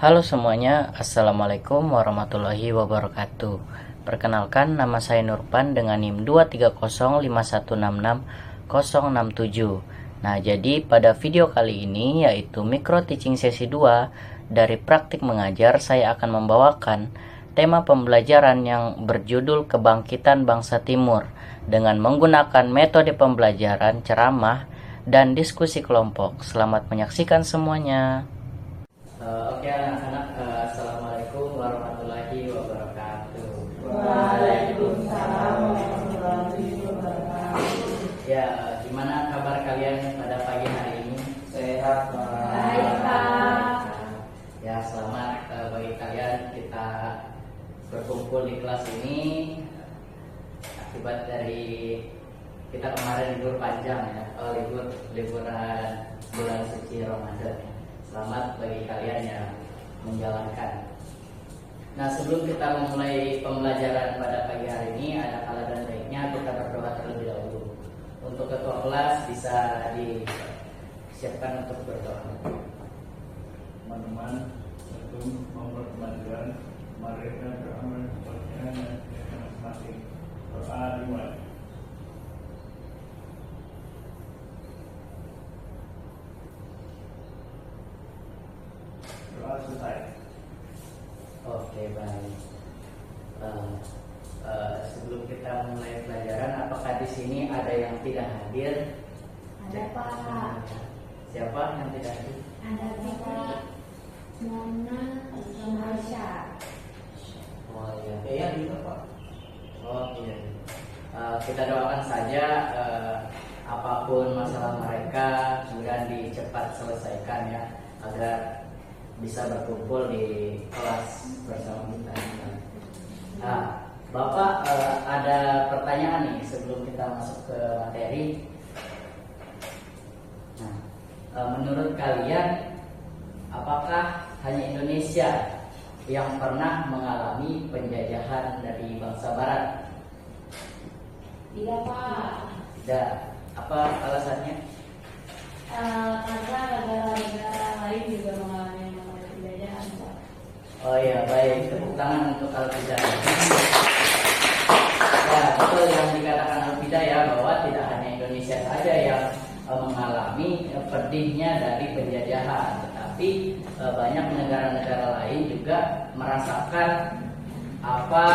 Halo semuanya, Assalamualaikum warahmatullahi wabarakatuh. Perkenalkan, nama saya Nurpan dengan NIM 23051666067. Nah, jadi pada video kali ini yaitu Micro Teaching sesi 2 dari praktik mengajar, saya akan membawakan tema pembelajaran yang berjudul Kebangkitan Bangsa Timur dengan menggunakan metode pembelajaran ceramah dan diskusi kelompok. Selamat menyaksikan semuanya. Oke anak-anak, Assalamualaikum warahmatullahi wabarakatuh. Waalaikumsalam warahmatullahi wabarakatuh. Ya, gimana kabar kalian pada pagi hari ini? Sehat, Pak. Baik, Pak. Ya, selamat bagi kalian kita berkumpul di kelas ini akibat dari kita kemarin libur panjang ya, liburan bulan suci Ramadan. Selamat bagi kalian yang menjalankan. Nah, sebelum kita memulai pembelajaran pada pagi hari ini, ada kalanya dan baiknya kita berdoa terlebih dahulu. Untuk ketua kelas bisa disiapkan untuk berdoa. Teman-teman, sebelum memulai pembelajaran, mari kita beramal kepercayaan dan masing-masing. Doa dimulai. Doa selesai. Oke, baik. Sebelum kita mulai pelajaran, apakah di sini ada yang tidak hadir? Ada, Pak. Siapa yang tidak hadir? Ada Fikri, Mona, sama Aisyah. Oh iya. Iya, juga Pak. Oh iya. Kita doakan saja apapun masalah mereka kemudian dicepat selesaikan ya, agar bisa berkumpul di kelas bersama kita. Nah, Bapak ada pertanyaan nih sebelum kita masuk ke materi. Nah, menurut kalian apakah hanya Indonesia yang pernah mengalami penjajahan dari bangsa Barat? Tidak, Pak. Tidak. Apa alasannya? Karena negara-negara lain juga mengalami penjajahan, Pak. Oh iya, baik. Tepuk tangan untuk Al-Bidayah. Ya, betul yang dikatakan Al-Bidayah bahwa tidak hanya Indonesia saja yang mengalami pedihnya dari penjajahan, tetapi banyak negara-negara lain juga merasakan apa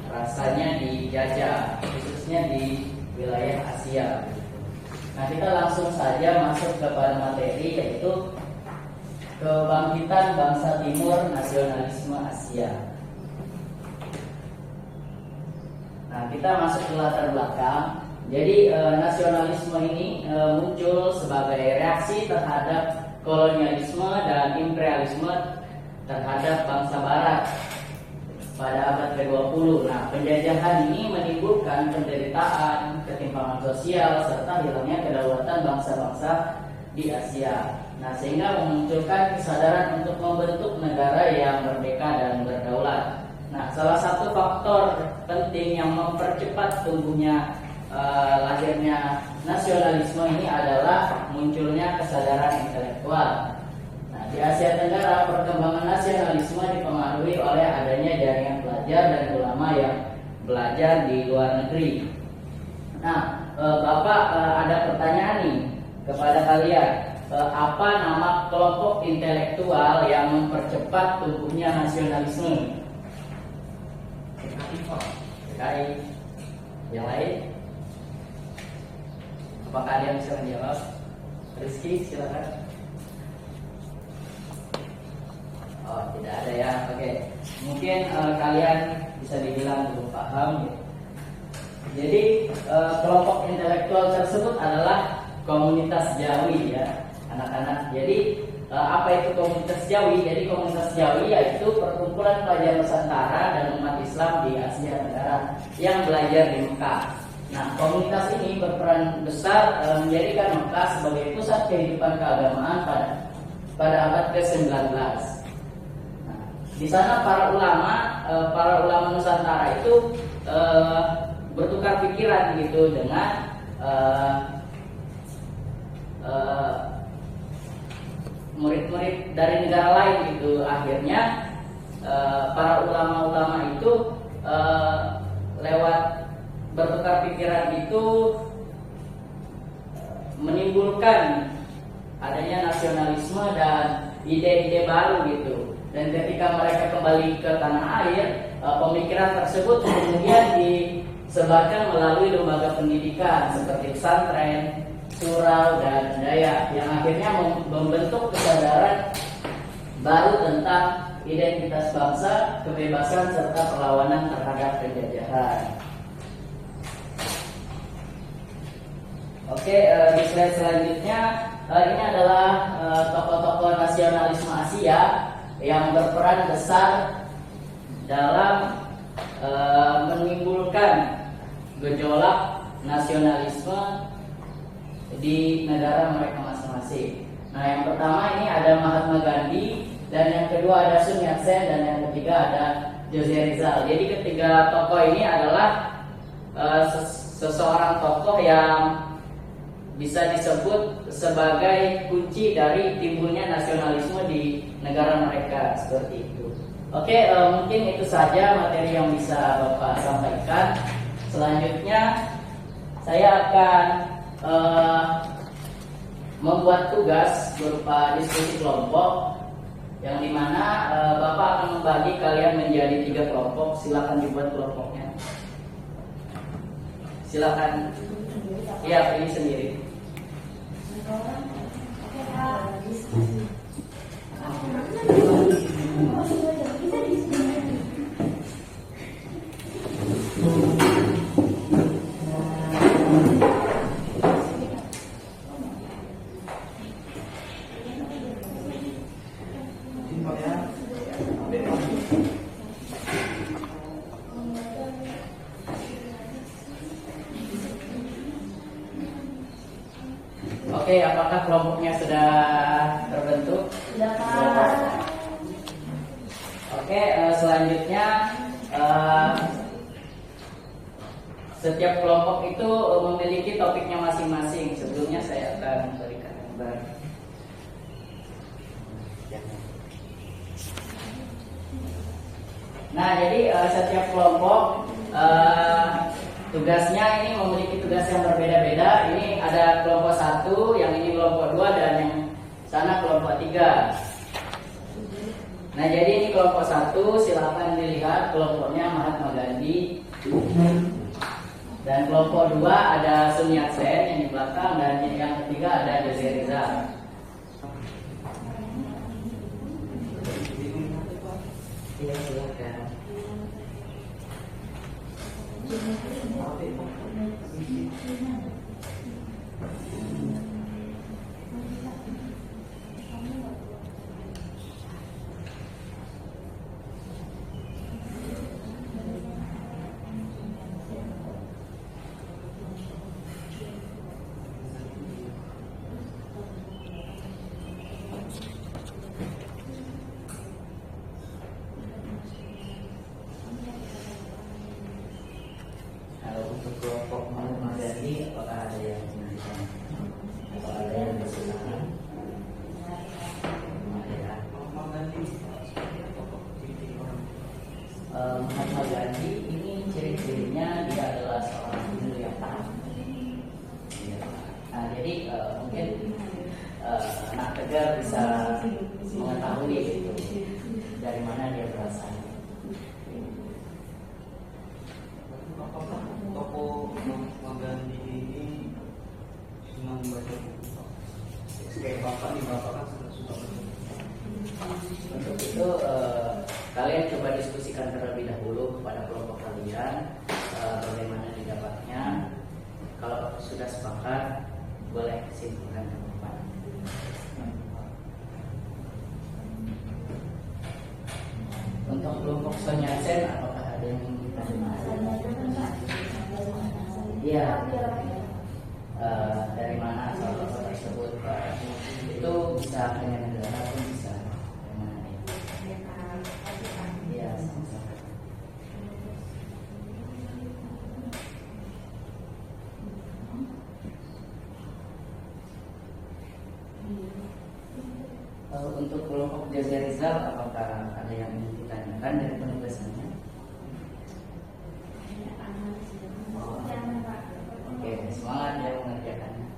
rasanya dijajah, khususnya di wilayah Asia. Nah, kita langsung saja masuk kepada materi, yaitu Kebangkitan Bangsa Timur Nasionalisme Asia. Nah, kita masuk ke latar belakang. Jadi nasionalisme ini muncul sebagai reaksi terhadap kolonialisme dan imperialisme terhadap bangsa Barat pada abad ke-20. Nah, penjajahan ini menimbulkan penderitaan, ketimpangan sosial, serta hilangnya kedaulatan bangsa-bangsa di Asia. Nah, sehingga memunculkan kesadaran untuk membentuk negara yang merdeka dan berdaulat. Nah, salah satu faktor penting yang mempercepat tumbuhnya lahirnya nasionalisme ini adalah munculnya kesadaran intelektual. Nah, di Asia Tenggara, perkembangan nasionalisme dipengaruhi oleh adanya jaringan pelajar dan ulama yang belajar di luar negeri. Nah, Bapak ada pertanyaan nih kepada kalian. Apa nama kelompok intelektual yang mempercepat tumbuhnya nasionalisme? PKI. Yang lain? Apakah ada yang bisa menjawab? Rizky, silakan. Oh, tidak ada ya. Oke. Mungkin kalian bisa dibilang belum paham ya. Jadi kelompok intelektual tersebut adalah komunitas Jawi ya, anak-anak. Jadi apa itu komunitas Jawi? Jadi komunitas Jawi yaitu perkumpulan pelajar Nusantara dan umat Islam di Asia Tenggara yang belajar di Mekah. Nah, komunitas ini berperan besar menjadikan Mekah sebagai pusat kehidupan keagamaan pada abad ke-19. Nah, di sana para ulama Nusantara itu bertukar pikiran gitu dengan murid-murid dari negara lain gitu. Akhirnya para ulama-ulama itu lewat bertukar pikiran itu menimbulkan adanya nasionalisme dan ide-ide baru gitu. Dan ketika mereka kembali ke tanah air, pemikiran tersebut kemudian disebarkan melalui lembaga pendidikan seperti pesantren, surau, dan daya, yang akhirnya membentuk kesadaran baru tentang identitas bangsa, kebebasan, serta perlawanan terhadap penjajahan. Oke, di slide selanjutnya ini adalah tokoh-tokoh nasionalisme Asia yang berperan besar dalam menimbulkan gejolak nasionalisme di negara mereka masing-masing. Nah, yang pertama ini ada Mahatma Gandhi, dan yang kedua ada Sun Yat-sen, dan yang ketiga ada Jose Rizal. Jadi ketiga tokoh ini adalah seseorang tokoh yang bisa disebut sebagai kunci dari timbulnya nasionalisme di negara mereka, seperti itu. Oke, mungkin itu saja materi yang bisa Bapak sampaikan. Selanjutnya saya akan membuat tugas berupa diskusi kelompok, yang dimana Bapak akan membagi kalian menjadi 3 kelompok. Silakan dibuat kelompoknya. Silakan. Iya, ini sendiri. Oke, apakah kelompoknya sudah terbentuk? Sudah, Pak. Oke, selanjutnya setiap kelompok itu memiliki topiknya masing-masing. Sebelumnya saya akan berikan gambar. Nah, jadi setiap kelompok tugasnya ini memiliki tugas yang berbeda-beda. Ini ada kelompok 1, yang ini kelompok 2, dan yang sana kelompok 3. Nah, jadi ini kelompok 1, silakan dilihat kelompoknya Mahatma Gandhi. Dan kelompok 2 ada Sun Yat-sen yang di belakang, dan yang ketiga ada Jose Rizal. Iya, silakan. Untuk kelompok Mahatma Gandhi, apakah ada yang menanyakan? Apakah ada yang bersilakan? Mahatma Gandhi ini ciri-cirinya dia adalah seorang guru yang taat. Nah, jadi mungkin anak tegar bisa mengetahui itu dari mana dia berasal. Tokoh Mahatma Gandhi ini senang baca buku. Kayak bapak nih, bapak kan suka baca buku. Untuk itu kalian coba diskusikan terlebih dahulu kepada kelompok kalian bagaimana didapatnya. Kalau sudah sepakat, boleh simpulkan ke depan. Untuk kelompok Sun Yat-sen, apakah ada yang Iya, dari mana asal-usul tersebut? Itu bisa hanya negara pun bisa. Dari mana ya? Iya, sama-sama. Untuk kelompok Jaza Rizal, apakah ada yang ingin ditanyakan dari penugasannya? Oke, semangat ya mengerjakannya.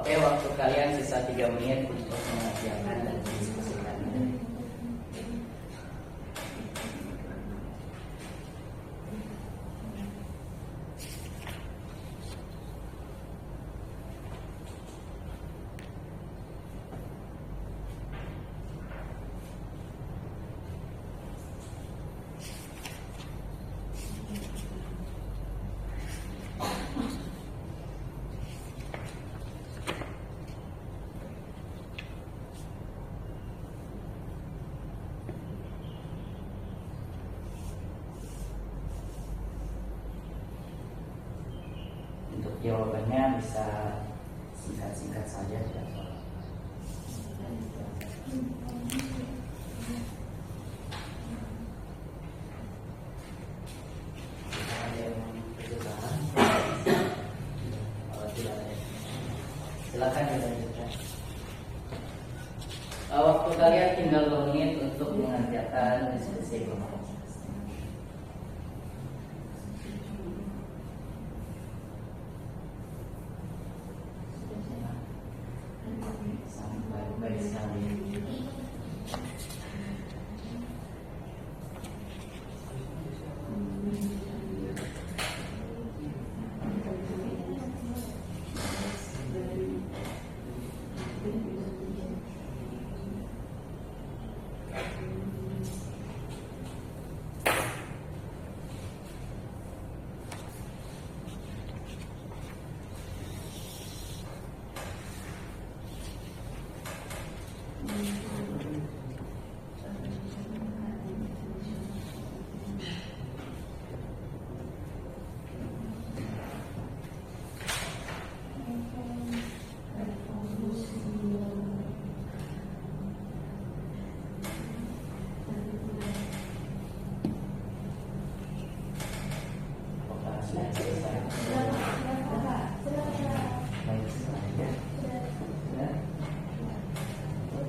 Oke, waktu kalian sisa 3 menit untuk mengerjakan dan mendiskusikannya. Untuk jawabannya bisa singkat-singkat saja, tidak apa-apa. Ada yang kesusahan? Oh, tidak ada. Silakan dilanjutkan. Waktu kalian tinggal 2 menit untuk mengerjakan diskusi kelompok. Baik sekali.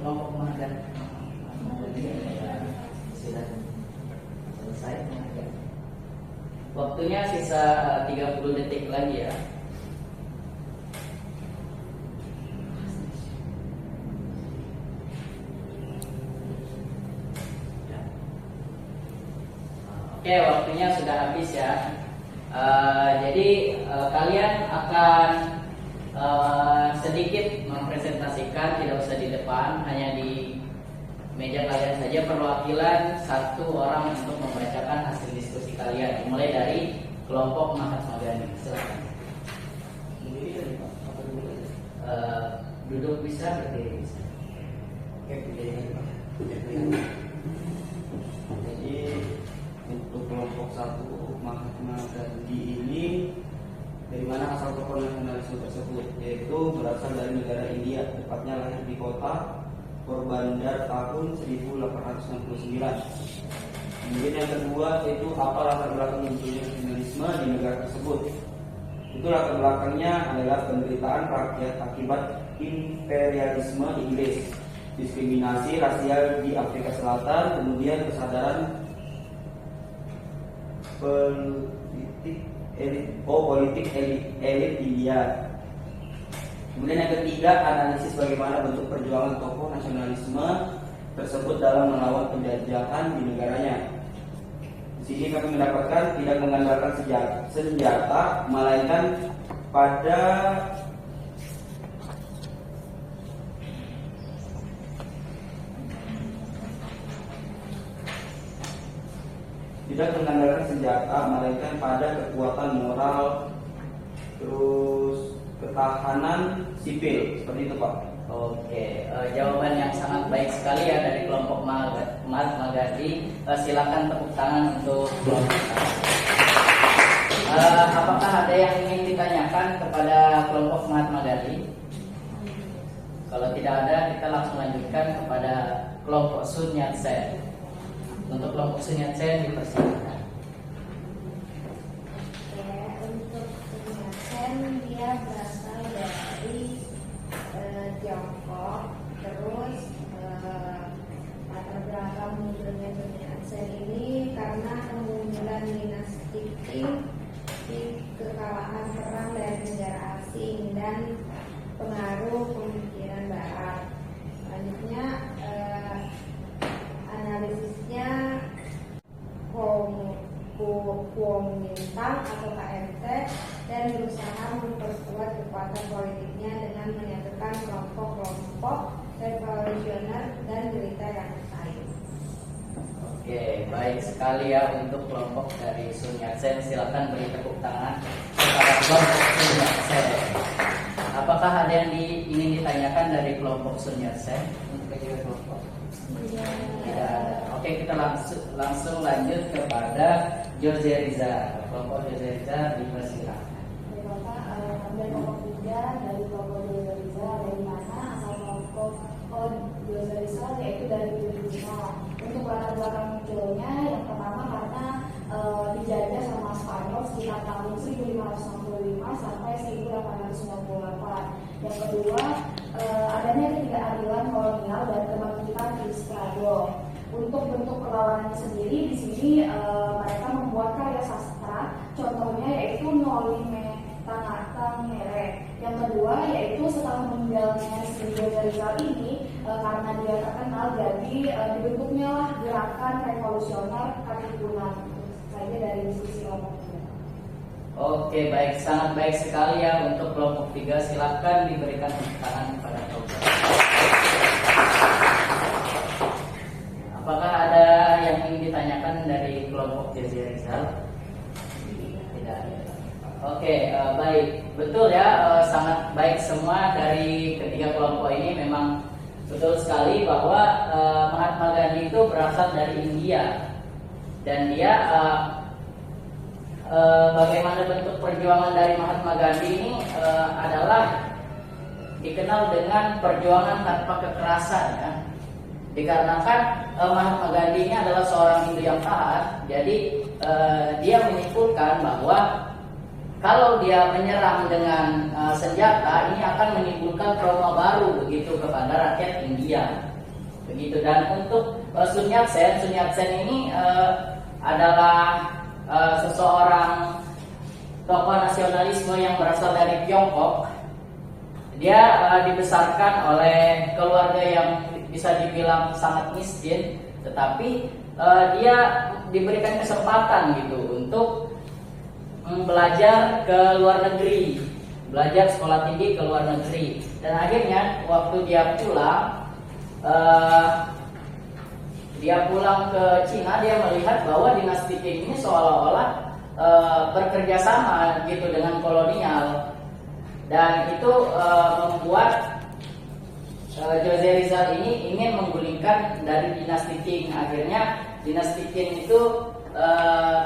Kelompok mana? Sudah selesai. Waktunya sisa 30 detik lagi ya. Oke, waktunya sudah habis ya. Jadi kalian akan sedikit mempresentasikan, tidak usah di depan, hanya di meja kalian saja, perwakilan 1 orang untuk membacakan hasil diskusi kalian, mulai dari kelompok Mahatma Gandhi. Silakan. Duduk bisa, berdiri bisa. Jadi untuk kelompok 1 Mahatma Gandhi ini, dari mana asal tokoh nasionalisme tersebut? Yaitu berasal dari negara India, tepatnya lahir di kota Porbandar tahun 1869. Kemudian yang kedua yaitu apa latar belakang munculnya nasionalisme di negara tersebut? Itu latar belakangnya adalah penderitaan rakyat akibat imperialisme Inggris, diskriminasi rasial di Afrika Selatan, kemudian kesadaran politik elit India. Kemudian yang ketiga, analisis bagaimana bentuk perjuangan tokoh nasionalisme tersebut dalam melawan penjajahan di negaranya. Di sini kami mendapatkan tidak mengandalkan senjata, melainkan pada kekuatan moral, terus ketahanan sipil, seperti itu Pak. Oke, jawaban yang sangat baik sekali ya dari kelompok Mahatma Gandhi. Silakan tepuk tangan untuk kelompok kami. Apakah ada yang ingin ditanyakan kepada kelompok Mahatma Gandhi? Kalau tidak ada, kita langsung lanjutkan kepada kelompok Sun Yat-sen. Untuk kelompok Sun Yat-sen dipersilakan. Oke, untuk Sun dia berasal dari Tiongkok. Terus latar belakang munculnya Sun Yat-sen ini karena kemunculan dinasti Qing di kekalahan perang dari negara asing dan pengaruh pemikiran Barat. Selanjutnya analisisnya Kuomintang atau KMT dan berusaha memperkuat kekuatan politiknya dengan menyatukan kelompok-kelompok revolusioner dan militer yang lain. Oke, baik sekali ya untuk kelompok dari Sun Yat-sen. Silakan beri tepuk tangan kepada kelompok Sun Yat-sen. Apakah ada yang ingin ditanyakan dari kelompok Sun Yat-sen untuk ketiga kelompok? Tidak ada. Oke, kita langsung lanjut kepada Jose Rizal. Kelompok Jose Rizal dipersilakan. Dari Bapak, kemudian kelompok 3 dari kelompok Jose Rizal dari mana asal kelompok Jose Rizal yaitu dari Filipina. Untuk latar belakang munculnya yang pertama karena dijajah sama Spanyol sekitar tahun 1565 sampai 1898. Yang kedua, adanya ketidakadilan kolonial dan kebangkitan Iskandar. Untuk bentuk perlawanannya sendiri di sini mereka membuat karya sastra, contohnya yaitu Nolime Tanatang Mere. Yang kedua yaitu setelah meninggalnya si Jose Rizal ini karena dia terkenal jadi dibentuknya lah gerakan revolusioner Katipunan. Saja dari sisi kelompok 3. Oke, baik, sangat baik sekali ya untuk kelompok 3. Silakan diberikan tepuk tangan kepada kelompok. Apakah ada yang ingin ditanyakan dari kelompok Jose Rizal? Tidak ada. Oke, baik, betul ya, sangat baik semua dari ketiga kelompok ini. Memang betul sekali bahwa Mahatma Gandhi itu berasal dari India dan dia bagaimana bentuk perjuangan dari Mahatma Gandhi ini adalah dikenal dengan perjuangan tanpa kekerasan ya. Dikarenakan Mahatma Gandhi ini adalah seorang Hindu yang taat, jadi dia menyimpulkan bahwa kalau dia menyerang dengan senjata ini akan menimbulkan trauma baru begitu kepada rakyat India. Begitu. Dan untuk Sun Yat-sen ini adalah seseorang tokoh nasionalisme yang berasal dari Tiongkok. Dia dibesarkan oleh keluarga yang bisa dibilang sangat miskin, tetapi dia diberikan kesempatan gitu untuk belajar ke luar negeri, belajar sekolah tinggi ke luar negeri. Dan akhirnya waktu dia pulang ke Cina, dia melihat bahwa dinasti Qing ini seolah-olah bekerja sama gitu dengan kolonial, dan itu membuat Jose Rizal ini ingin menggulingkan dari dinasti Qing. Akhirnya dinasti Qing itu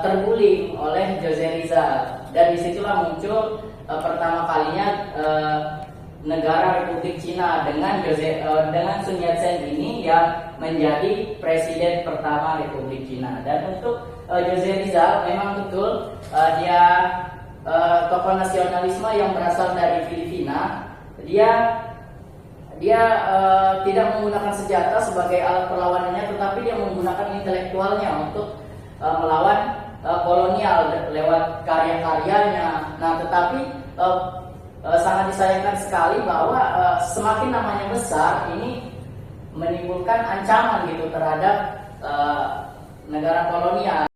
terguling oleh Jose Rizal, dan disitulah muncul pertama kalinya negara Republik Cina dengan Sun Yat-sen ini yang menjadi presiden pertama Republik Cina. Dan untuk Jose Rizal memang betul dia tokoh nasionalisme yang berasal dari Filipina. Dia tidak menggunakan senjata sebagai alat perlawanannya, tetapi dia menggunakan intelektualnya untuk melawan kolonial lewat karya-karyanya. Nah, tetapi sangat disayangkan sekali bahwa semakin namanya besar, ini menimbulkan ancaman gitu terhadap negara kolonial.